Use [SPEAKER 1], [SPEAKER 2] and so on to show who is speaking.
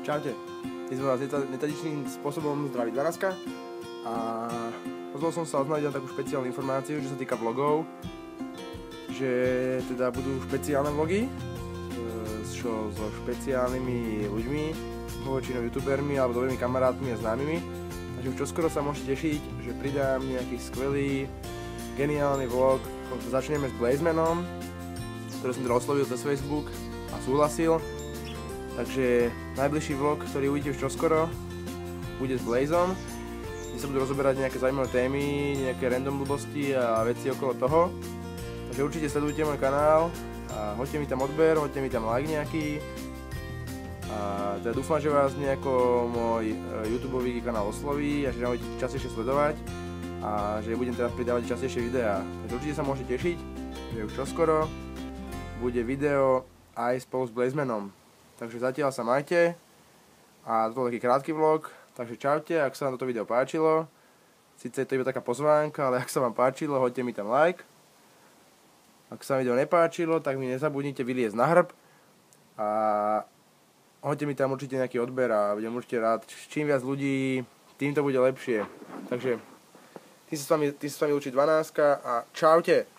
[SPEAKER 1] Čaute, ty sme vás netradičným spôsobom zdraví 12 a pozval som sa oznámiť na takú špeciálnu informáciu, čo sa týka vlogov, že teda budú špeciálne vlogy so špeciálnymi ľuďmi, väčšinou youtubermi alebo dobrými kamarátmi a známymi, takže už čoskoro sa môžete tešiť, že pridám nejaký skvelý, geniálny vlog. Začneme s Blazemanom, ktorý som teda oslovil cez Facebook a súhlasil. Takže najbližší vlog, ktorý uvidíte už čoskoro, bude s Blazom, kde sa budú rozoberať nejaké zaujímavé témy, nejaké random blbosti a veci okolo toho. Takže určite sledujte môj kanál a hoďte mi tam odber, hoďte mi tam like nejaký. A teda dúfam, že vás nejako môj YouTubeový kanál osloví a že ma budete častejšie sledovať a že budem teda pridávať častejšie videá. Takže určite sa môžete tešiť, že už čoskoro bude video aj spolu s Blazemanom. Takže zatiaľ sa majte a toto je taký krátky vlog, takže čaute, ak sa vám toto video páčilo, síce je to iba taká pozvánka, ale ak sa vám páčilo, hoďte mi tam like. Ak sa vám video nepáčilo, tak mi nezabudnite vyliezť na hrb a hoďte mi tam určite nejaký odber a budem určite rád. Čím viac ľudí, tým to bude lepšie. Takže tým sa s vami učí 12 a čaute.